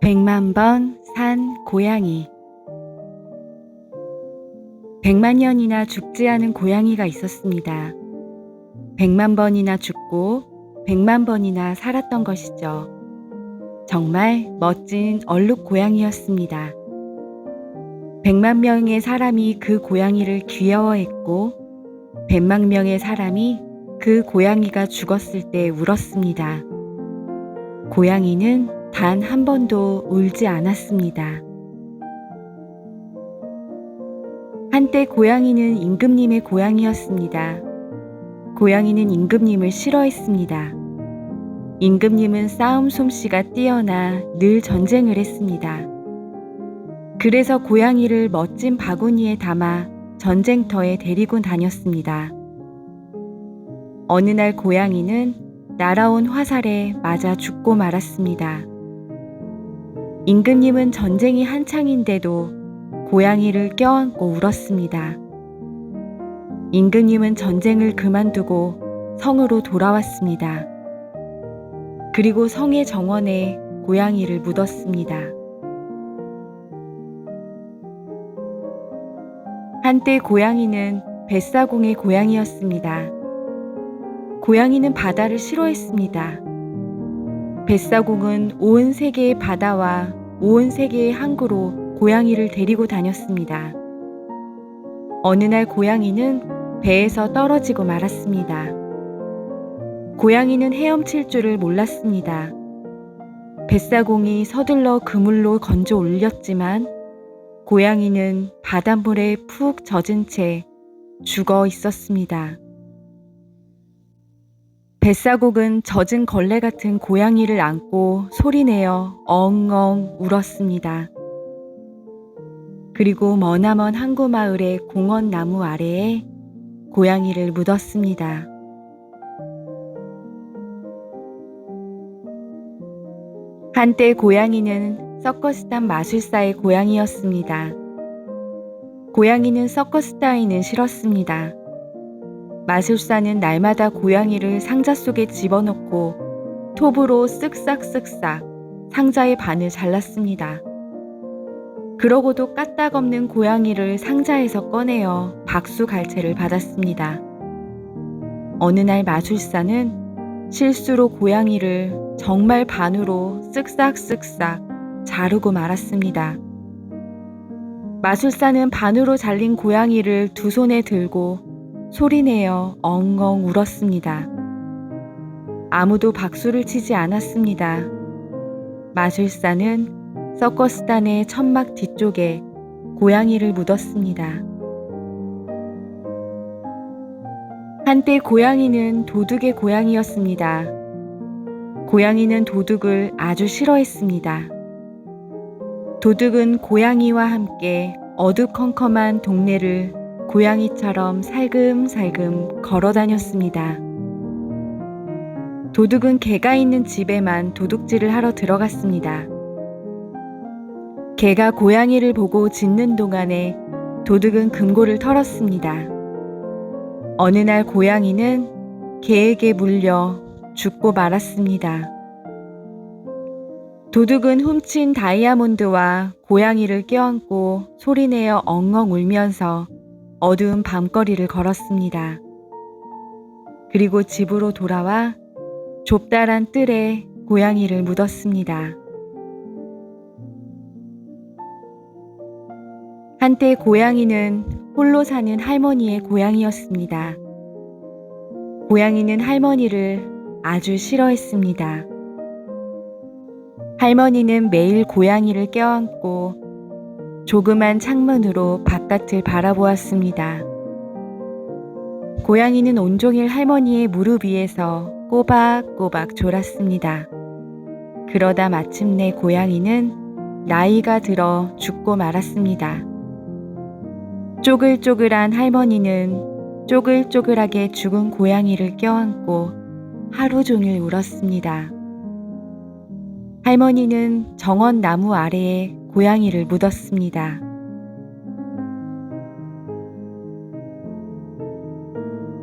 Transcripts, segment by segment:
백만 번 산 고양이. 100만 년이나 죽지 않은 고양이가 있었습니다. 100만 번이나 죽고 100만 번이나 살았던 것이죠. 정말 멋진 얼룩 고양이였습니다. 100만 명의 사람이 그 고양이를 귀여워했고 100만 명의 사람이 그 고양이가 죽었을 때 울었습니다. 고양이는 단 한 번도 울지 않았습니다. 한때 고양이는 임금님의 고양이였습니다. 고양이는 임금님을 싫어했습니다. 임금님은 싸움 솜씨가 뛰어나 늘 전쟁을 했습니다. 그래서 고양이를 멋진 바구니에 담아 전쟁터에 데리고 다녔습니다. 어느 날 고양이는 날아온 화살에 맞아 죽고 말았습니다. 임금님은 전쟁이 한창인데도 고양이를 껴안고 울었습니다. 임금님은 전쟁을 그만두고 성으로 돌아왔습니다. 그리고 성의 정원에 고양이를 묻었습니다. 한때 고양이는 뱃사공의 고양이였습니다. 고양이는 바다를 싫어했습니다. 뱃사공은 온 세계의 바다와 온 세계의 항구로 고양이를 데리고 다녔습니다. 어느 날 고양이는 배에서 떨어지고 말았습니다. 고양이는 헤엄칠 줄을 몰랐습니다. 뱃사공이 서둘러 그물로 건져 올렸지만 고양이는 바닷물에 푹 젖은 채 죽어 있었습니다. 뱃사공은 젖은 걸레 같은 고양이를 안고 소리내어 엉엉 울었습니다. 그리고 머나먼 항구 마을의 공원 나무 아래에 고양이를 묻었습니다. 한때 고양이는 서커스단 마술사의 고양이였습니다. 고양이는 서커스 따위는 싫었습니다. 마술사는 날마다 고양이를 상자 속에 집어넣고 톱으로 쓱싹쓱싹 상자의 반을 잘랐습니다. 그러고도 까딱없는 고양이를 상자에서 꺼내어 박수갈채를 받았습니다. 어느 날 마술사는 실수로 고양이를 정말 반으로 쓱싹쓱싹 자르고 말았습니다. 마술사는 반으로 잘린 고양이를 두 손에 들고 소리내어 엉엉 울었습니다. 아무도 박수를 치지 않았습니다. 마술사는 서커스단의 천막 뒤쪽에 고양이를 묻었습니다. 한때 고양이는 도둑의 고양이였습니다. 고양이는 도둑을 아주 싫어했습니다. 도둑은 고양이와 함께 어두컴컴한 동네를 고양이처럼 살금살금 걸어 다녔습니다. 도둑은 개가 있는 집에만 도둑질을 하러 들어갔습니다. 개가 고양이를 보고 짖는 동안에 도둑은 금고를 털었습니다. 어느 날 고양이는 개에게 물려 죽고 말았습니다. 도둑은 훔친 다이아몬드와 고양이를 껴안고 소리내어 엉엉 울면서 어두운 밤거리를 걸었습니다. 그리고 집으로 돌아와 좁다란 뜰에 고양이를 묻었습니다. 한때 고양이는 홀로 사는 할머니의 고양이였습니다. 고양이는 할머니를 아주 싫어했습니다. 할머니는 매일 고양이를 껴안고 조그만 창문으로 바깥을 바라보았습니다. 고양이는 온종일 할머니의 무릎 위에서 꼬박꼬박 졸았습니다. 그러다 마침내 고양이는 나이가 들어 죽고 말았습니다. 쪼글쪼글한 할머니는 쪼글쪼글하게 죽은 고양이를 껴안고 하루 종일 울었습니다. 할머니는 정원 나무 아래에 고양이를 묻었습니다.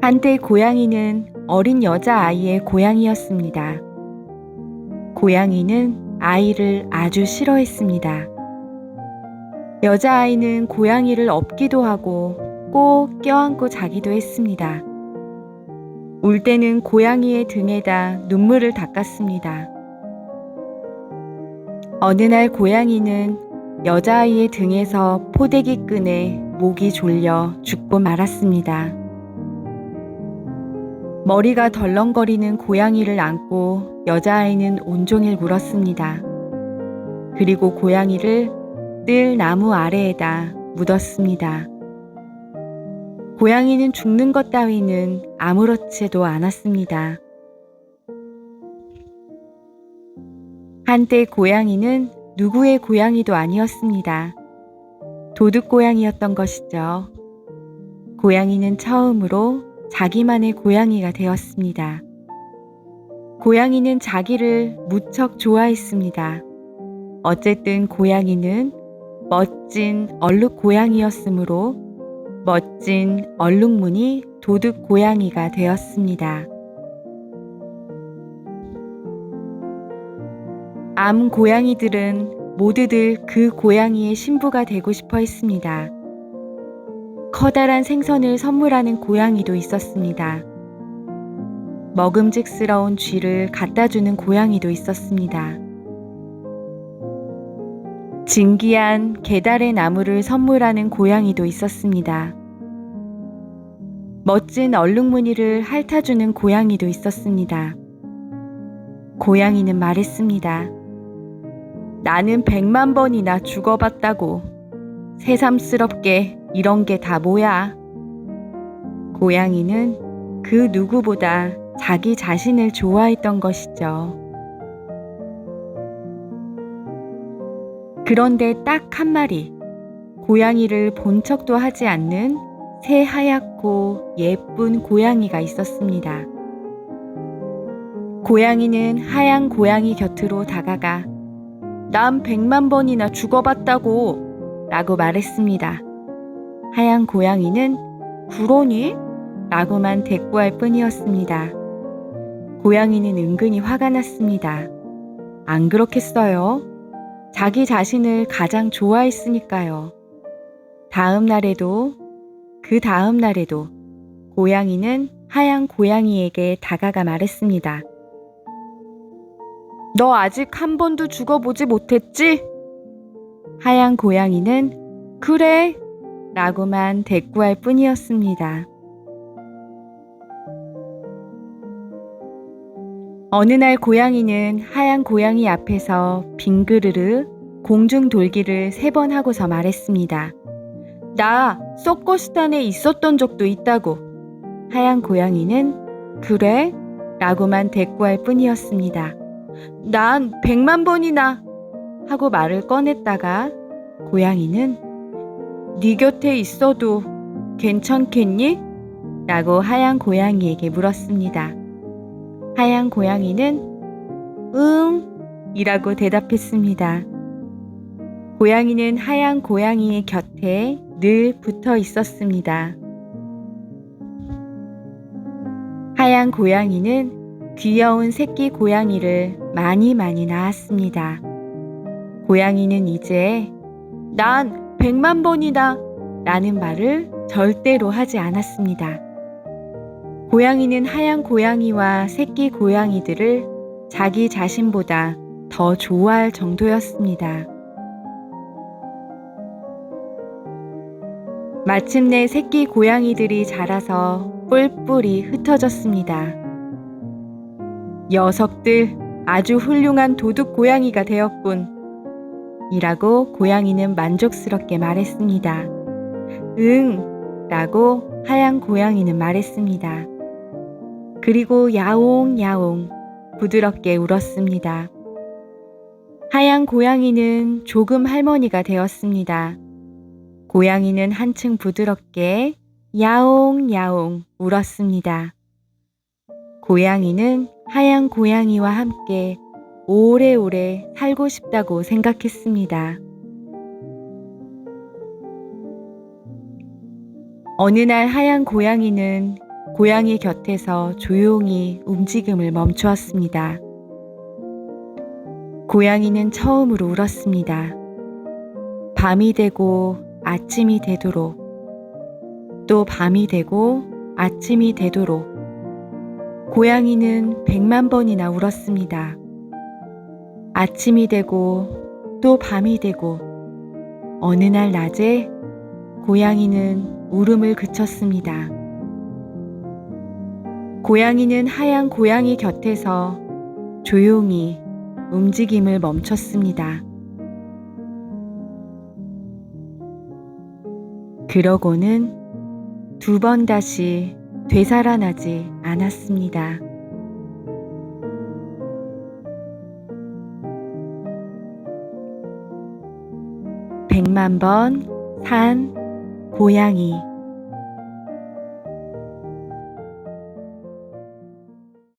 한때 고양이는 어린 여자아이의 고양이였습니다. 고양이는 아이를 아주 싫어했습니다. 여자아이는 고양이를 업기도 하고 꼭 껴안고 자기도 했습니다. 울 때는 고양이의 등에다 눈물을 닦았습니다. 어느 날 고양이는 여자아이의 등에서 포대기 끈에 목이 졸려 죽고 말았습니다. 머리가 덜렁거리는 고양이를 안고 여자아이는 온종일 울었습니다. 그리고 고양이를 뜰 나무 아래에다 묻었습니다. 고양이는 죽는 것 따위는 아무렇지도 않았습니다. 한때 고양이는 누구의 고양이도 아니었습니다. 도둑 고양이였던 것이죠. 고양이는 처음으로 자기만의 고양이가 되었습니다. 고양이는 자기를 무척 좋아했습니다. 어쨌든 고양이는 멋진 얼룩 고양이였으므로 멋진 얼룩무늬 도둑 고양이가 되었습니다. 암 고양이들은 모두들 그 고양이의 신부가 되고 싶어 했습니다. 커다란 생선을 선물하는 고양이도 있었습니다. 먹음직스러운 쥐를 갖다주는 고양이도 있었습니다. 진귀한 개달의 나무를 선물하는 고양이도 있었습니다. 멋진 얼룩무늬를 핥아주는 고양이도 있었습니다. 고양이는 말했습니다. 나는 100만 번이나 죽어봤다고. 새삼스럽게 이런 게 다 뭐야? 고양이는 그 누구보다 자기 자신을 좋아했던 것이죠. 그런데 딱 한 마리, 고양이를 본 척도 하지 않는 새하얗고 예쁜 고양이가 있었습니다. 고양이는 하얀 고양이 곁으로 다가가 난 100만 번이나 죽어봤다고 라고 말했습니다. 하얀 고양이는 그러니? 라고만 대꾸할 뿐이었습니다. 고양이는 은근히 화가 났습니다. 안 그렇겠어요? 자기 자신을 가장 좋아했으니까요. 그 다음 날에도 고양이는 하얀 고양이에게 다가가 말했습니다. 너 아직 한 번도 죽어보지 못했지? 하얀 고양이는 그래 라고만 대꾸할 뿐이었습니다. 어느 날 고양이는 하얀 고양이 앞에서 빙그르르 공중 돌기를 3번 하고서 말했습니다. 나 서커스단에 있었던 적도 있다고. 하얀 고양이는 그래? 라고만 대꾸할 뿐이었습니다. 난 100만 번이나 하고 말을 꺼냈다가 고양이는 네 곁에 있어도 괜찮겠니? 라고 하얀 고양이에게 물었습니다. 하얀 고양이는 응 이라고 대답했습니다. 고양이는 하얀 고양이의 곁에 늘 붙어 있었습니다. 하얀 고양이는 귀여운 새끼 고양이를 많이 낳았습니다. 고양이는 이제 난 100만 번이다 라는 말을 절대로 하지 않았습니다. 고양이는 하얀 고양이와 새끼 고양이들을 자기 자신보다 더 좋아할 정도였습니다. 마침내 새끼 고양이들이 자라서 뿔뿔이 흩어졌습니다. 녀석들 아주 훌륭한 도둑 고양이가 되었군. 이라고 고양이는 만족스럽게 말했습니다. 응 라고 하얀 고양이는 말했습니다. 그리고 야옹야옹 부드럽게 울었습니다. 하얀 고양이는 조금 할머니가 되었습니다. 고양이는 한층 부드럽게 야옹야옹 울었습니다. 고양이는 하얀 고양이와 함께 오래오래 살고 싶다고 생각했습니다. 어느 날 하얀 고양이는 고양이 곁에서 조용히 움직임을 멈추었습니다. 고양이는 처음으로 울었습니다. 밤이 되고 아침이 되도록, 또 밤이 되고 아침이 되도록 고양이는 100만 번이나 울었습니다. 아침이 되고 또 밤이 되고 어느 날 낮에 고양이는 울음을 그쳤습니다. 고양이는 하얀 고양이 곁에서 조용히 움직임을 멈췄습니다. 그러고는 2번 다시 되살아나지 않았습니다. 100만 번 산 고양이.